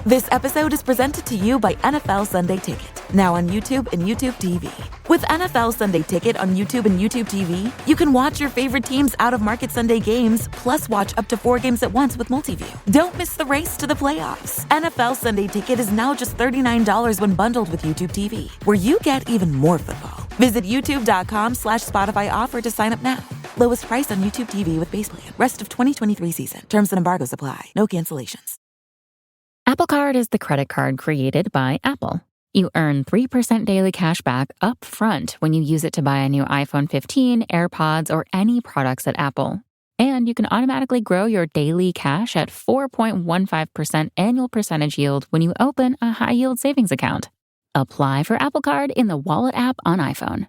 This episode is presented to you by NFL Sunday Ticket, now on YouTube and YouTube TV. With NFL Sunday Ticket on YouTube and YouTube TV, you can watch your favorite teams' out-of-market Sunday games, plus watch up to 4 games at once with Multiview. Don't miss the race to the playoffs. NFL Sunday Ticket is now just $39 when bundled with YouTube TV, where you get even more football. Visit youtube.com/Spotify offer to sign up now. Lowest price on YouTube TV with base plan. Rest of 2023 season. Terms and embargoes apply. No cancellations. Apple Card is the credit card created by Apple. You earn 3% daily cash back up front when you use it to buy a new iPhone 15, AirPods, or any products at Apple. And you can automatically grow your daily cash at 4.15% annual percentage yield when you open a high-yield savings account. Apply for Apple Card in the Wallet app on iPhone.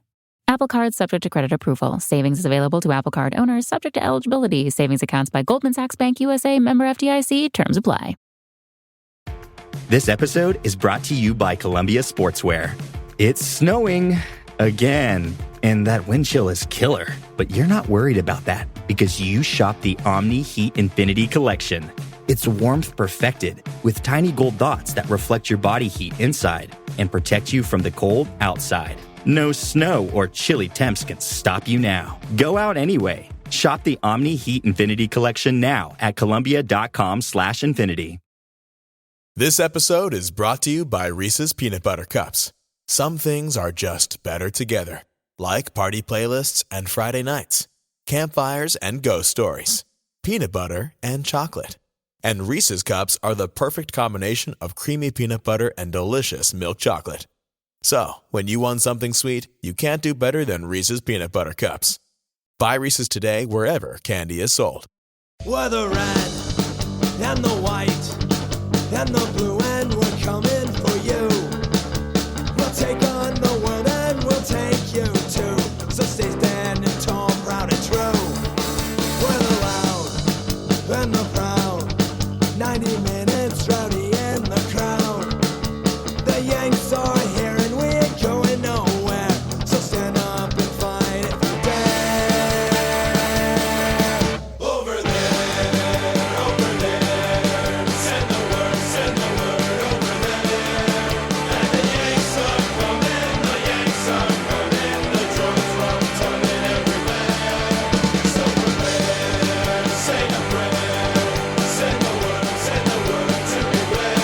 Apple Card subject to credit approval. Savings is available to Apple Card owners subject to eligibility. Savings accounts by Goldman Sachs Bank USA, member FDIC. Terms apply. This episode is brought to you by Columbia Sportswear. It's snowing again, and that wind chill is killer. But you're not worried about that because you shop the Omni Heat Infinity Collection. It's warmth perfected with tiny gold dots that reflect your body heat inside and protect you from the cold outside. No snow or chilly temps can stop you now. Go out anyway. Shop the Omni Heat Infinity Collection now at Columbia.com/infinity. This episode is brought to you by Reese's Peanut Butter Cups. Some things are just better together, like party playlists and Friday nights, campfires and ghost stories, peanut butter and chocolate. And Reese's Cups are the perfect combination of creamy peanut butter and delicious milk chocolate. So, when you want something sweet, you can't do better than Reese's Peanut Butter Cups. Buy Reese's today wherever candy is sold. We're the red and the white and the blue, and we're coming for you. We'll take on the world and we'll take you too. So stay standing tall, proud and true. We're the loud and the proud. 90 minutes rowdy in the crowd. The Yanks are here and we ain't going nowhere. So stand up and fight if you dare. Over there, over there. Send the word over there. And the Yanks are coming, the Yanks are coming. The drums are tugging everywhere. So prepare, say a prayer. Send the word to beware.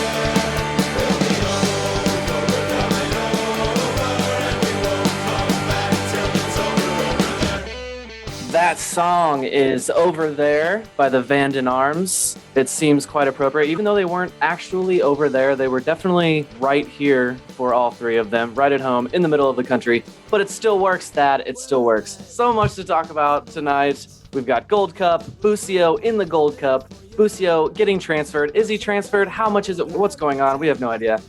We'll be over, we're coming over, and we won't come back till it's over there. That song is Over There by the Vanden Arms. It seems quite appropriate. Even though they weren't actually over there, they were definitely right here for all three of them, right at home in the middle of the country. But it still works, Thad. It still works. So much to talk about tonight. We've got Gold Cup, Busio in the Gold Cup, Busio getting transferred. Is he transferred? How much is it? What's going on? We have no idea.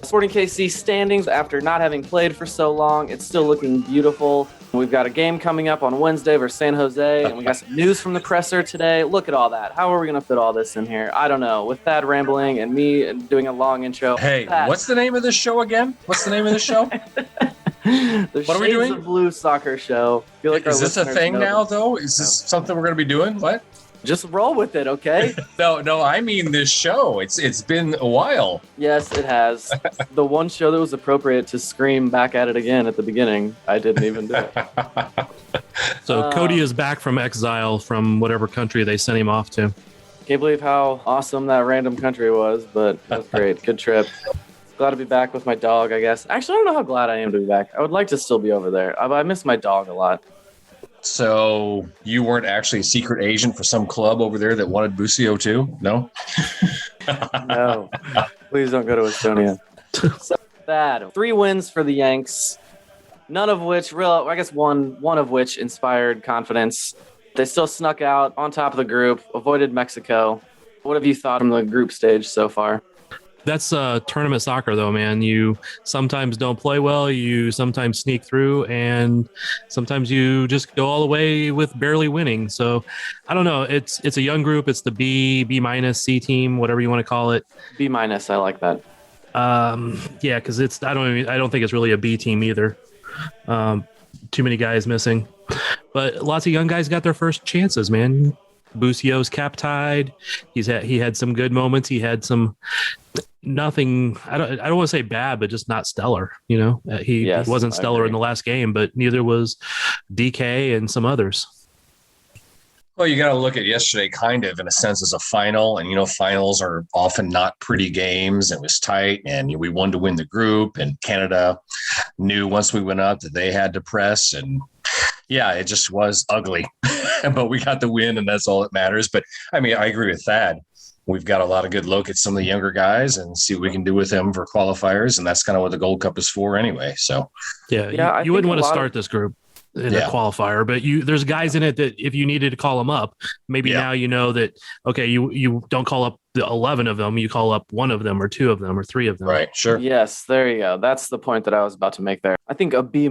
Sporting KC standings after not having played for so long. It's still looking beautiful. We've got a game coming up on Wednesday versus San Jose, and we got some news from the presser today. Look at all that. How are we going to fit all this in here? I don't know. With Thad rambling and me doing a long intro. Hey, Thad. what's the name of this show again? What's the name of the show? The What are we Shades doing? of Blue Soccer Show. I feel like Is our this a listeners thing know now, this. though? Is this something we're going to be doing? What? Just roll with it, okay? No, I mean this show. It's been a while. Yes, it has. The one show that was appropriate to scream back at it again at the beginning, I didn't even do it. So Cody is back from exile from whatever country they sent him off to. Can't believe how awesome that random country was, but that's great. Good trip. Glad to be back with my dog, I guess. Actually, I don't know how glad I am to be back. I would like to still be over there. I miss my dog a lot. So you weren't actually a secret agent for some club over there that wanted Busio too? No? No. Please don't go to Estonia. So bad. 3 wins for the Yanks. None of which, one of which inspired confidence. They still snuck out on top of the group, avoided Mexico. What have you thought from the group stage so far? That's tournament soccer, though, man. You sometimes don't play well. You sometimes sneak through, and sometimes you just go all the way with barely winning. So, I don't know. It's a young group. It's the B minus C team, whatever you want to call it. B minus. I like that. Yeah, because I don't think it's really a B team either. Too many guys missing, but lots of young guys got their first chances, man. Busio's cap tied. He had some good moments. He had some, nothing. I don't want to say bad, but just not stellar. He Yes, wasn't I stellar agree. in the last game, but neither was DK and some others. Well, you got to look at yesterday kind of in a sense as a final. And, finals are often not pretty games. It was tight and we wanted to win the group. And Canada knew once we went up that they had to press. And yeah, it just was ugly. But we got the win and that's all that matters. But I mean, I agree with Thad. We've got a lot of good look at some of the younger guys and see what we can do with them for qualifiers. And that's kind of what the Gold Cup is for anyway. So, I you wouldn't think want a to lot start of- this group in Yeah. a qualifier, but there's guys in it that if you needed to call them up, maybe Yeah. now you know that, okay, you don't call up the 11 of them, you call up one of them or two of them or three of them. right. Sure. Yes, there you go. That's the point that I was about to make there. I think a B-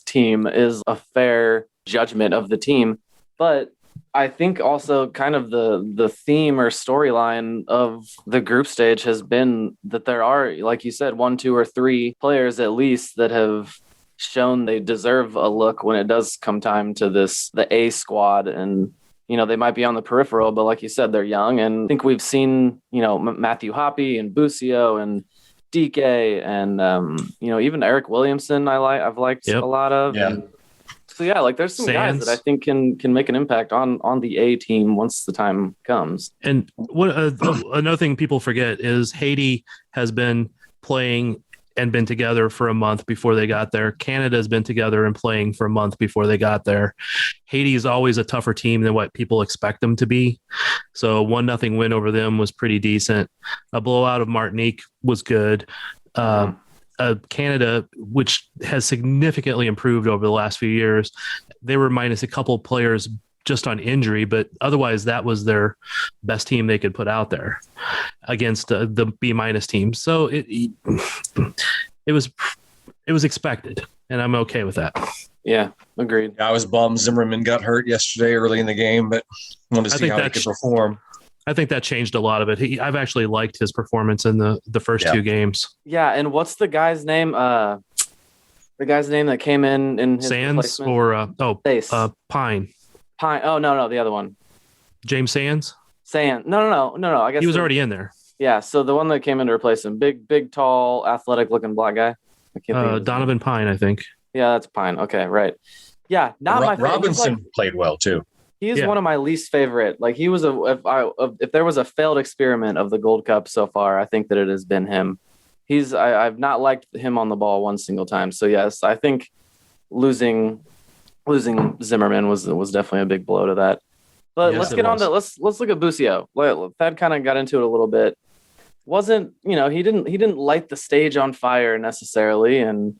team is a fair judgment of the team, but I think also kind of the theme or storyline of the group stage has been that there are, like you said, 1, 2, or 3 players at least that have shown they deserve a look when it does come time to the A squad. And they might be on the peripheral, but like you said, they're young. And I think we've seen Matthew Hoppe and Busio and DK and even Eric Williamson I've liked Yep. a lot of. Yeah. And so yeah, like there's some guys Sands. that I think can make an impact on the A team once the time comes. And what another thing people forget is Haiti has been playing and been together for a month before they got there. Canada's been together and playing for a month before they got there. Haiti is always a tougher team than what people expect them to be. So 1-0 win over them was pretty decent. A blowout of Martinique was good. Canada, which has significantly improved over the last few years, they were minus a couple of players just on injury, but otherwise that was their best team they could put out there against the B- team. So it was expected, and I'm okay with that. Yeah, agreed. I was bummed Zimmerman got hurt yesterday early in the game, but wanted to I see think how he that's- could perform. I think that changed a lot of it. I've actually liked his performance in the first Yeah. two games. Yeah, and what's the guy's name? The guy's name that came in his Sands replacement? or Stace. Pine. Pine. Oh no, the other one. James Sands. Sand. No. I guess He was the- already in there. Yeah, so the one that came in to replace him, big, tall, athletic-looking black guy. I can't think of his name. Donovan Pine, I think. Yeah, that's Pine. Okay, right. Yeah, not my favorite. Robinson played well too. He's Yeah. one of my least favorite. Like he was if there was a failed experiment of the Gold Cup so far, I think that it has been him. I've not liked him on the ball one single time. So yes, I think losing Zimmerman was definitely a big blow to that. But Yes, let's it get on to was. let's look at Busio. Thad kind of got into it a little bit. Wasn't he didn't light the stage on fire necessarily, and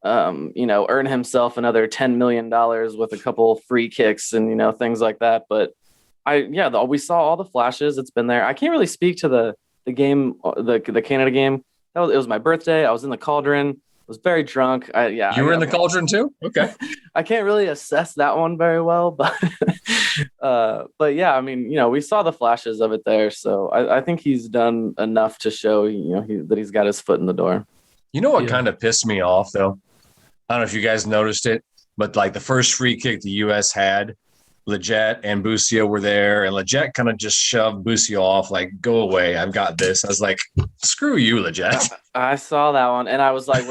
earn himself another $10 million with a couple free kicks and things like that. But we saw all the flashes. It's been there. I can't really speak to the game, the Canada game. It was my birthday. I was in the Cauldron. I was very drunk. You were in the Cauldron too? Okay. I can't really assess that one very well, but yeah, I mean, we saw the flashes of it there. So I think he's done enough to show, that he's got his foot in the door. You know what Yeah. kind of pissed me off though? I don't know if you guys noticed it, but like the first free kick the U.S. had, Leggett and Busio were there, and Leggett kind of just shoved Busio off, like, go away, I've got this. I was like, screw you, Leggett. I saw that one, and I was like,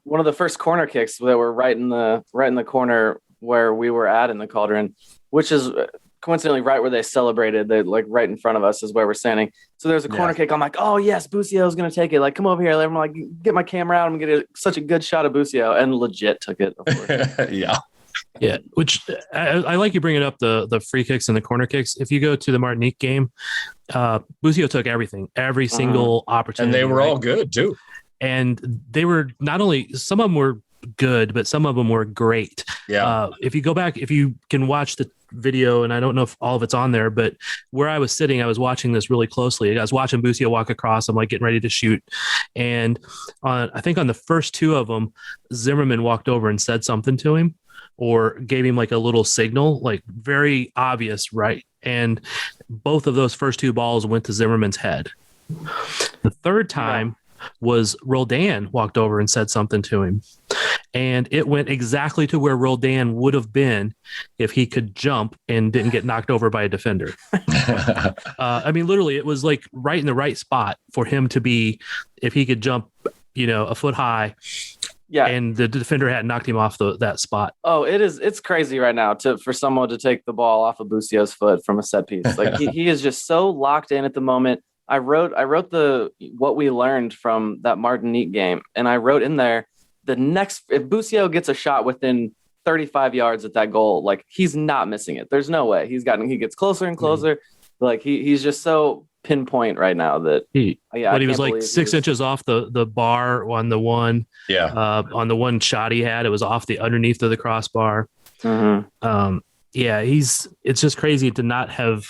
one of the first corner kicks that were right in the corner where we were at in the Cauldron, which is coincidentally right where they celebrated. They like right in front of us is where we're standing. So there's a corner kick. I'm like, oh yes, Busio's gonna take it. Like, come over here. I'm like, get my camera out. I'm gonna get such a good shot of Busio, and legit took it. Of course. Yeah. Yeah, which I like you bringing up the free kicks and the corner kicks. If you go to the Martinique game, Busio took every single opportunity. And they were right? all good too. And they were not only, some of them were good, but some of them were great. Yeah. If you go back, if you can watch the video, and I don't know if all of it's on there, but where I was sitting, I was watching this really closely. I was watching Busio walk across. I'm like getting ready to shoot. And I think on the first two of them, Zimmerman walked over and said something to him or gave him like a little signal, like very obvious, right? And both of those first two balls went to Zimmerman's head. The third time, was Roldan walked over and said something to him. And it went exactly to where Roldan would have been if he could jump and didn't get knocked over by a defender. I mean, literally, it was like right in the right spot for him to be if he could jump, a foot high. Yeah. And the defender hadn't knocked him off that spot. Oh, it's crazy right now for someone to take the ball off of Busio's foot from a set piece. Like he is just so locked in at the moment. I wrote what we learned from that Martinique game, and I wrote in there if Busio gets a shot within 35 yards at that goal, like he's not missing it. There's no way. He gets closer and closer. Like he's just so pinpoint right now that he was like 6 inches off the bar on the one. Yeah. On the one shot he had, it was off the underneath of the crossbar. Mm-hmm. It's just crazy to not have.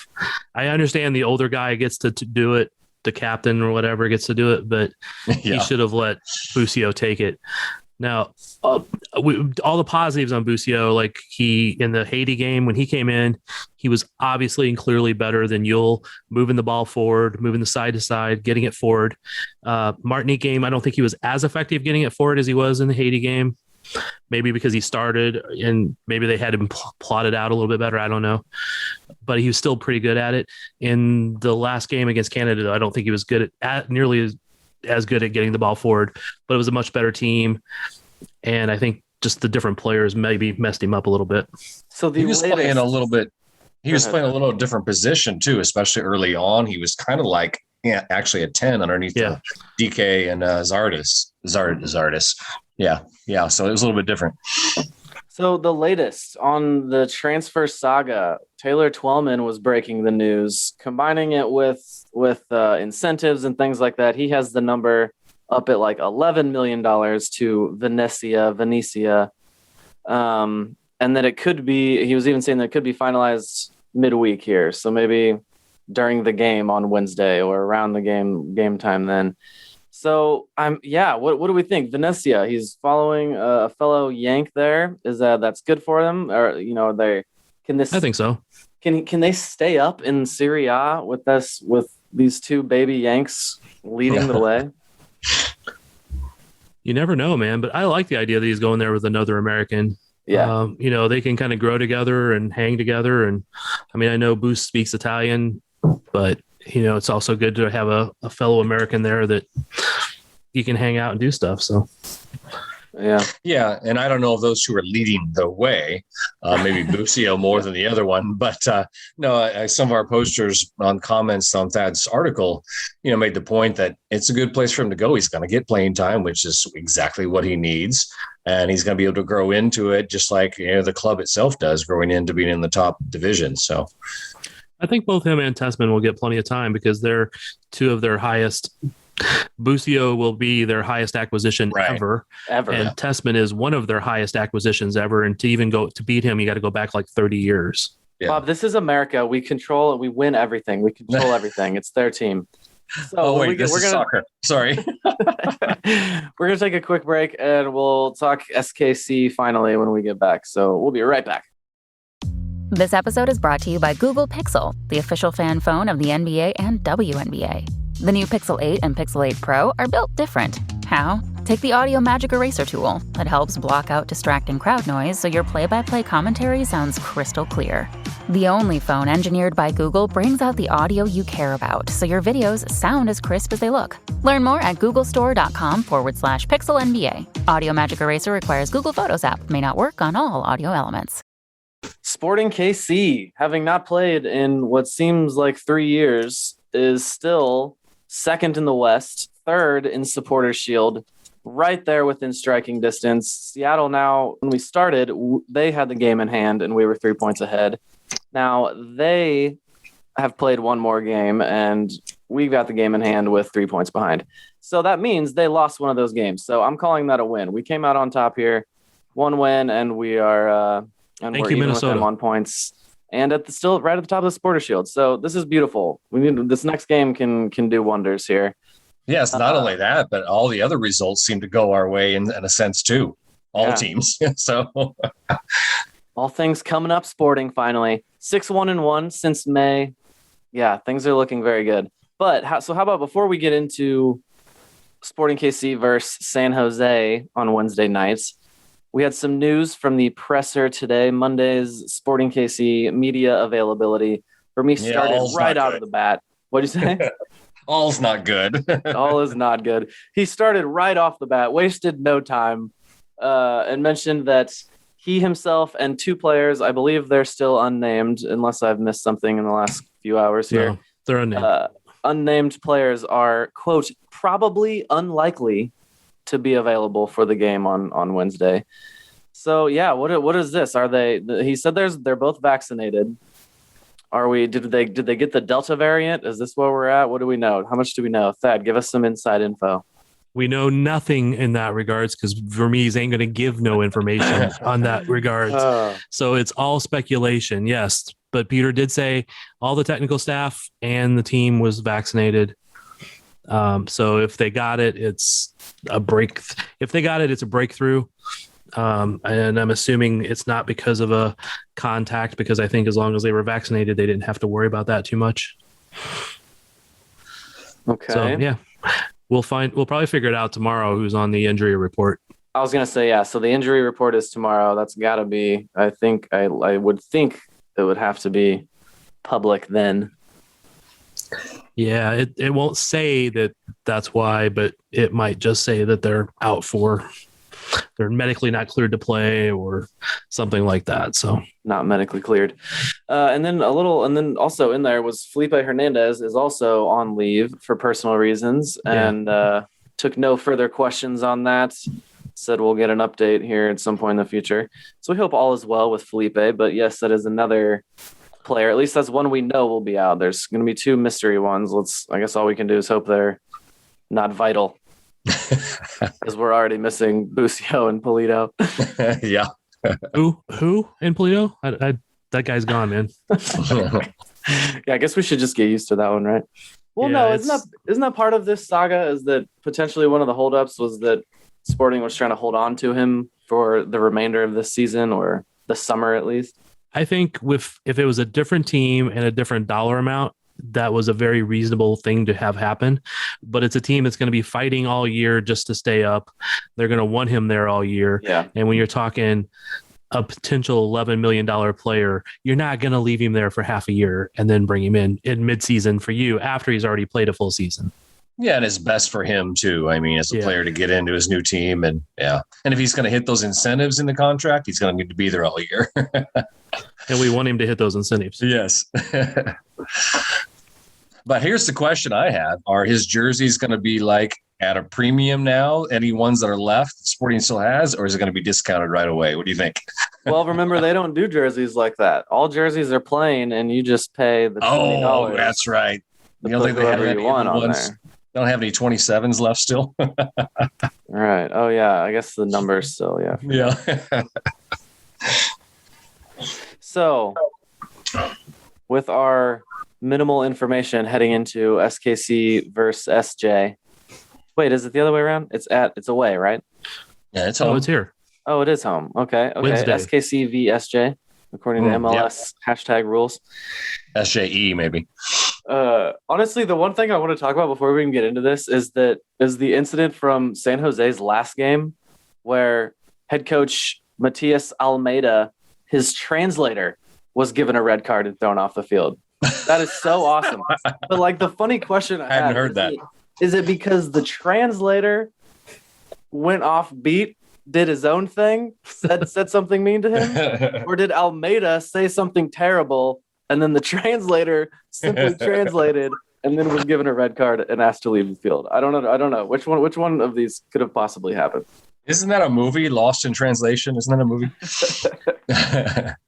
I understand the older guy gets to do it, the captain or whatever gets to do it, but he should have let Busio take it. Now, all the positives on Busio, like in the Haiti game, when he came in, he was obviously and clearly better than Yule, moving the ball forward, moving the side to side, getting it forward. Martinique game, I don't think he was as effective getting it forward as he was in the Haiti game. Maybe because he started and maybe they had him plotted out a little bit better. I don't know, but he was still pretty good at it. In the last game against Canada, I don't think he was good at nearly as good at getting the ball forward, but it was a much better team. And I think just the different players maybe messed him up a little bit. So he was playing a little bit. He was playing a little different position too, especially early on. He was kind of like actually a 10 underneath DK and Zardis. Yeah. So it was a little bit different. So the latest on the transfer saga, Taylor Twellman was breaking the news, combining it with incentives and things like that. He has the number up at like $11 million to Venezia. And that it could be, he was even saying that it could be finalized midweek here. So maybe during the game on Wednesday or around the game time then. So what do we think? Venezia, he's following a fellow Yank there. Is that's good for them? Or, I think so. Can they stay up in Serie A with these two baby Yanks leading the way? You never know, man, but I like the idea that he's going there with another American. Yeah. They can kind of grow together and hang together. And I mean, I know Boost speaks Italian, but it's also good to have a fellow American there that you can hang out and do stuff. So, yeah. And I don't know if those two are leading the way, maybe Busio more than the other one, but some of our posters on comments on Thad's article, made the point that it's a good place for him to go. He's going to get playing time, which is exactly what he needs. And he's going to be able to grow into it just like the club itself does, growing into being in the top division. So I think both him and Tessman will get plenty of time because they're two of their highest. Busio will be their highest acquisition ever. And Tessman is one of their highest acquisitions ever. And to even go to beat him, you got to go back like 30 years. Yeah. Bob, this is America. We control it. We win everything. We control everything. It's their team. So we're gonna soccer. Sorry. We're going to take a quick break and we'll talk SKC finally when we get back. So we'll be right back. This episode is brought to you by Google Pixel, the official fan phone of the NBA and WNBA. The new Pixel 8 and Pixel 8 Pro are built different. How? Take the Audio Magic Eraser tool that helps block out distracting crowd noise so your play-by-play commentary sounds crystal clear. The only phone engineered by Google brings out the audio you care about so your videos sound as crisp as they look. Learn more at googlestore.com/Pixel NBA. Audio Magic Eraser requires Google Photos app. May not work on all audio elements. Sporting KC, having not played in what seems like 3 years, is still second in the West, third in Supporters Shield, right there within striking distance. Seattle now, when we started, they had the game in hand and we were 3 points ahead. Now they have played one more game and we got the game in hand with 3 points behind. So that means they lost one of those games. So I'm calling that a win. We came out on top here, one win, and we are we're even Minnesota. with them on points. And still right at the top of the Supporter Shield. So this is beautiful. This next game can do wonders here. Yes, not only that, but all the other results seem to go our way in a sense too. All teams. So all things coming up Sporting finally. 6-1-1 since May. Yeah, things are looking very good. But how about before we get into Sporting KC versus San Jose on Wednesday nights. We had some news from the presser today. Monday's Sporting KC media availability for me started all's right not out good. of the bat. What'd you say? All's not good. All is not good. He started right off the bat, wasted no time, and mentioned that he himself and 2 players, I believe they're still unnamed, unless I've missed something in the last few hours here. No, they're unnamed. Unnamed players are, quote, probably unlikely to be available for the game on Wednesday. So yeah, what is this? Are they? He said they're both vaccinated. Are we? Did they get the Delta variant? Is this where we're at? What do we know? How much do we know? Thad, give us some inside info. We know nothing in that regards because Vermees ain't going to give no information on that regards. So it's all speculation. Yes, but Peter did say all the technical staff and the team was vaccinated. So if they got it, it's a break. If they got it, it's a breakthrough. And I'm assuming it's not because of a contact, because I think as long as they were vaccinated, they didn't have to worry about that too much. Okay. So yeah, we'll probably figure it out tomorrow who's on the injury report. I was gonna say, yeah. So the injury report is tomorrow. That's got to be. I think I would think it would have to be public then. Yeah, it won't say that that's why, but it might just say that they're they're medically not cleared to play or something like that. So Not medically cleared. And then also in there was Felipe Hernandez is also on leave for personal reasons and took no further questions on that. Said we'll get an update here at some point in the future. So we hope all is well with Felipe. But yes, that is another player. At least that's one we know will be out. There's going to be 2 mystery ones. I guess all we can do is hope they're not vital. Because we're already missing Busio and Polito. Yeah. who in Polito? That guy's gone, man. Yeah, I guess we should just get used to that one, right? Well, Yeah, no, isn't that part of this saga? Is that potentially one of the holdups was that Sporting was trying to hold on to him for the remainder of this season or the summer at least? I think if it was a different team and a different dollar amount, that was a very reasonable thing to have happen. But it's a team that's going to be fighting all year just to stay up. They're going to want him there all year. Yeah. And when you're talking a potential $11 million player, you're not going to leave him there for half a year and then bring him in midseason for you after he's already played a full season. Yeah, and it's best for him too. I mean, as a player to get into his new team, and if he's going to hit those incentives in the contract, he's going to need to be there all year. And we want him to hit those incentives. Yes. But here's the question I have: are his jerseys going to be like at a premium now? Any ones that are left, Sporting still has, or is it going to be discounted right away? What do you think? Well, remember they don't do jerseys like that. All jerseys are plain, and you just pay the $20. Oh, that's right. You don't think they have any one on ones? there. They don't have any 27s left still. Right. Oh yeah. I guess the numbers still. Yeah. Yeah. So, with our minimal information heading into SKC versus SJ. Wait, is it the other way around? It's away, right? Yeah, it's Oh, home. it's here. Oh, it is home. Okay. Wednesday. SKC v SJ, according to MLS hashtag rules. SJE maybe. Honestly, the one thing I want to talk about before we can get into this is the incident from San Jose's last game where head coach Matias Almeida, his translator, was given a red card and thrown off the field. That is so awesome. But like the funny question I hadn't have heard that. Is it because the translator went off beat, did his own thing, said something mean to him? Or did Almeida say something terrible and then the translator simply translated and then was given a red card and asked to leave the field? I don't know. Which one of these could have possibly happened? Isn't that a movie, Lost in Translation? Isn't that a movie?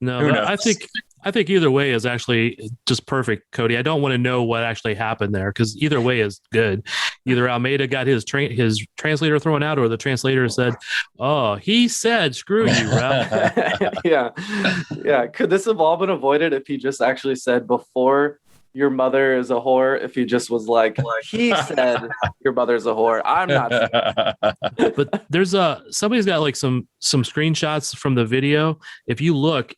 No, Who but knows? I think either way is actually just perfect, Cody. I don't want to know what actually happened there because either way is good. Either Almeida got his translator thrown out, or the translator said, "Oh, he said screw you, ref." yeah. Could this have all been avoided if he just actually said before your mother is a whore? If he just was like he said your mother's a whore. I'm not. But there's somebody's got like some screenshots from the video. If you look,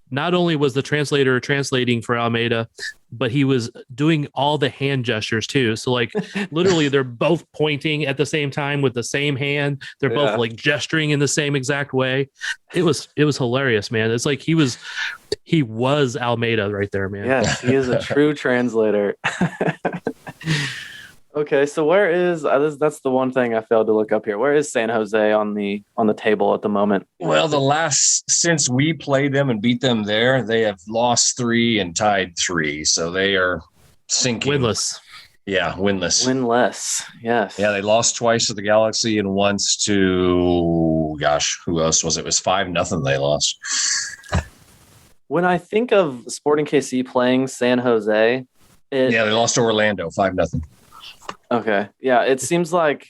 not only was the translator translating for Almeida, but he was doing all the hand gestures too. So like literally they're both pointing at the same time with the same hand. They're both like gesturing in the same exact way. It was hilarious, man. It's like he was Almeida right there, man. Yes, he is a true translator. Okay, so where is that's the one thing I failed to look up here. Where is San Jose on the table at the moment? Well, since we played them and beat them there, they have lost 3 and tied 3. So they are sinking. Winless. Yeah, winless. Yes. Yeah, they lost twice to the Galaxy and once to, who else was it? It was 5-0 they lost. When I think of Sporting KC playing San Jose, they lost to Orlando 5-0. Okay. Yeah, it seems like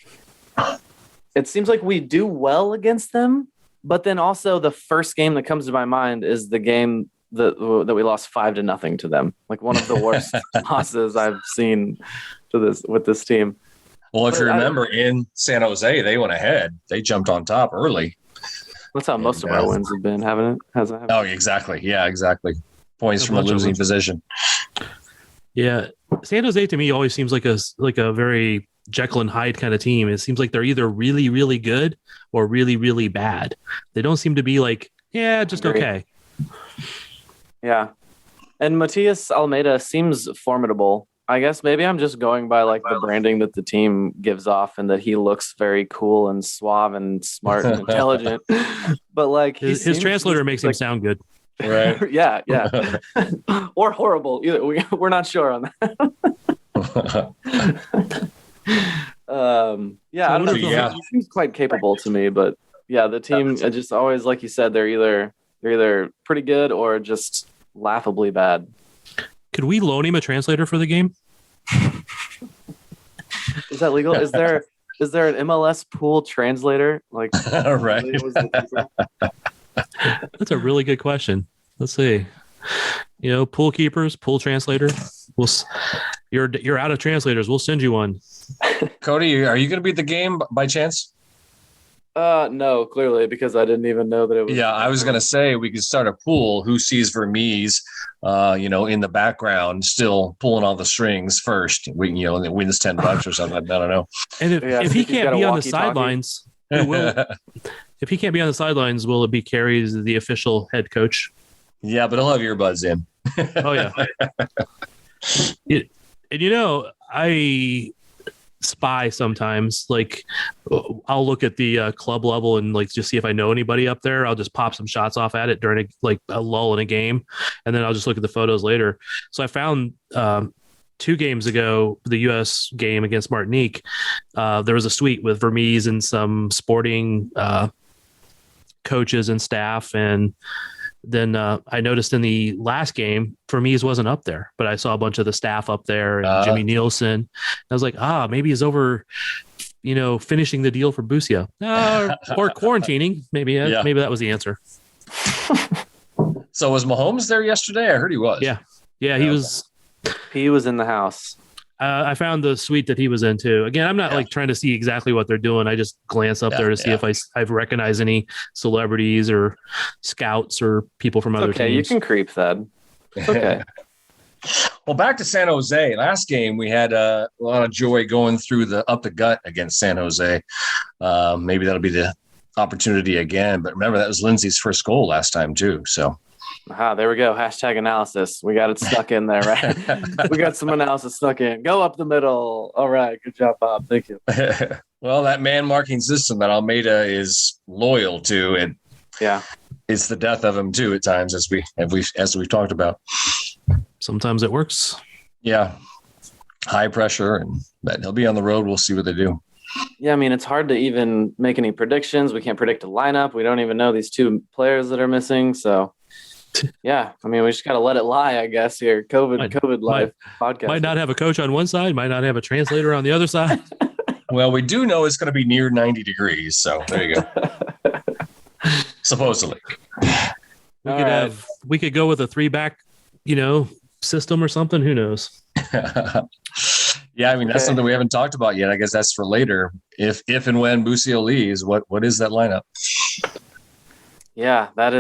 we do well against them, but then also the first game that comes to my mind is the game that we lost 5-0 to them. Like one of the worst losses I've seen with this team. Well, if you remember in San Jose, they went ahead. They jumped on top early. That's how most of our wins have been, haven't it? Hasn't it? Oh, exactly. Yeah, exactly. Points from a losing position. Yeah, San Jose to me always seems like a very Jekyll and Hyde kind of team. It seems like they're either really, really good or really, really bad. They don't seem to be like, just okay. Yeah, and Matias Almeida seems formidable. I guess maybe I'm just going by like the branding that the team gives off, and that he looks very cool and suave and smart and intelligent. But like his translator makes him sound good. Right. yeah. Or horrible. Either we're not sure on that. I don't know. He seems quite capable to me, but yeah, the team just always, like you said, they're either pretty good or just laughably bad. Could we loan him a translator for the game? Is that legal? Is there an MLS pool translator? Like, right. That's a really good question. Let's see. Pool keepers, pool translator. You're out of translators. We'll send you one. Cody, are you going to be at the game by chance? No, clearly, because I didn't even know that it was. Yeah, I was going to say we could start a pool. Who sees Vermees, in the background, still pulling all the strings first? We, and it wins $10 or something. I don't know. And if he can't be on the sidelines, if he can't be on the sidelines, will it be Carey as the official head coach? Yeah, but he'll have earbuds in. Oh yeah. I spy sometimes. Like, I'll look at the club level and like just see if I know anybody up there. I'll just pop some shots off at it during a lull in a game, and then I'll just look at the photos later. So I found 2 games ago, the U.S. game against Martinique, there was a suite with Vermees and some Sporting coaches and staff, and then I noticed in the last game, Vermees wasn't up there, but I saw a bunch of the staff up there and Jimmy Nielsen. I was like, maybe he's over, finishing the deal for Busia or quarantining. Maybe that was the answer. So was Mahomes there yesterday? I heard he was. Yeah, he was. He was in the house. I found the suite that he was in too. Again, I'm not like trying to see exactly what they're doing. I just glance up there to see if I've recognized any celebrities or scouts or people from other teams. Okay, you can creep that. Okay. Well, back to San Jose. Last game, we had a lot of joy going through up the gut against San Jose. Maybe that'll be the opportunity again. But remember, that was Lindsay's first goal last time too. So. There we go. Hashtag analysis. We got it stuck in there, right? We got some analysis stuck in. Go up the middle. All right. Good job, Bob. Thank you. Well, that man marking system that Almeida is loyal to, and it's the death of him too at times, as we've talked about. Sometimes it works. Yeah. High pressure, but he'll be on the road. We'll see what they do. Yeah, I mean, it's hard to even make any predictions. We can't predict a lineup. We don't even know these 2 players that are missing. So yeah, I mean, we just got to let it lie, I guess, here. COVID live podcast. Might not have a coach on one side, might not have a translator on the other side. Well, we do know it's going to be near 90 degrees. So there you go. Supposedly. We could go with a 3-back, system or something. Who knows? Yeah, I mean, that's something we haven't talked about yet. I guess that's for later. If and when Busia leaves, what is that lineup? Yeah, that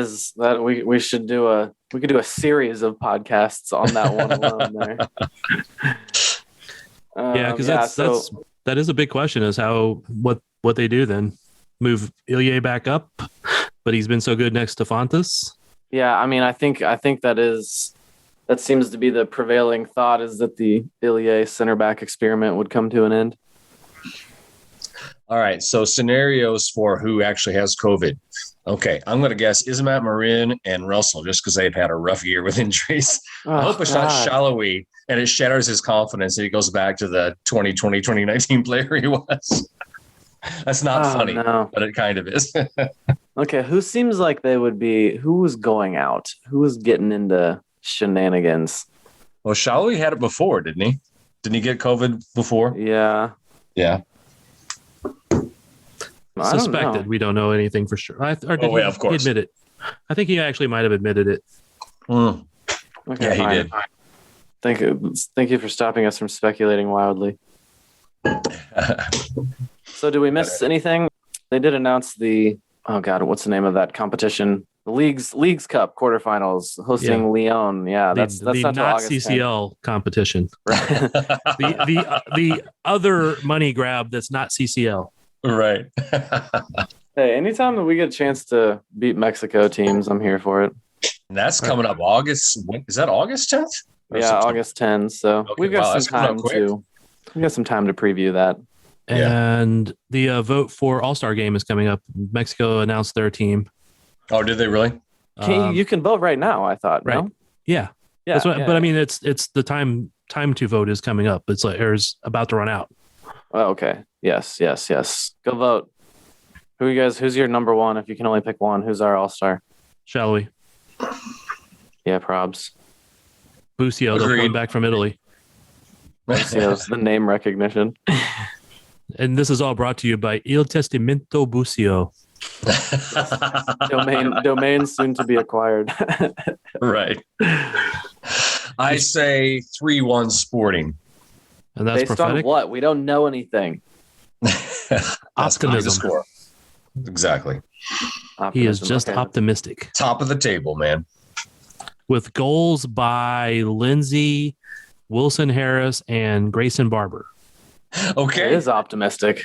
we should do we could do a series of podcasts on that one alone there. Yeah, because so that is a big question, is what they do then. Move Ilya back up, but he's been so good next to Fontas. yeah, I mean, I think that seems to be the prevailing thought, is that the Ilya center back experiment would come to an end. All right. So scenarios for who actually has COVID. Okay. I'm going to guess Ismat Marin and Russell, just because they've had a rough year with injuries. I hope it's not Shallowy and it shatters his confidence and he goes back to the 2019 player he was. That's not funny, no. but it kind of is. Okay, who seems like they would be? Who was going out? Who was getting into shenanigans? Well, Shallowy had it before, didn't he? Didn't he get COVID before? Yeah. Yeah. I don't Suspected. know. We don't know anything for sure. Yeah, of course. He admit it. I think he actually might have admitted it. Mm. Okay, Yeah, he fine. did. Thank you for stopping us from speculating wildly. So, did we miss anything? They did announce what's the name of that competition? The Leagues Cup quarterfinals hosting Lyon. Yeah, that's the not till not August 10th. CCL competition. Right. the other money grab that's not CCL. Right. Hey, anytime that we get a chance to beat Mexico teams, I'm here for it. And that's coming up August. Is that August 10th? Or Yeah, September? August 10th. So Okay, we've got wow, that's some coming time up quick. to preview that. And the vote for All-Star game is coming up. Mexico announced their team. Oh, did they really? You can vote right now, I thought. right. No? Yeah. Yeah. That's what, yeah. But I mean, it's the time to vote is coming up. It's like, or is about to run out. Oh, okay. Yes. Go vote. Who's your number one? If you can only pick one, who's our all-star? Shall we? Yeah, probs. Busio, they'll Agreed. come back from Italy. See, that's the name recognition. And this is all brought to you by Il Testamento Busio. Domain soon to be acquired. Right. I say 3-1 Sporting. And that's Based prophetic. on what? We don't know anything. That's Optimism. the score. Exactly. He is Optimism. just Okay. optimistic. Top of the table, man. With goals by Lindsay, Wilson Harris, and Grayson Barber. It Okay. is optimistic.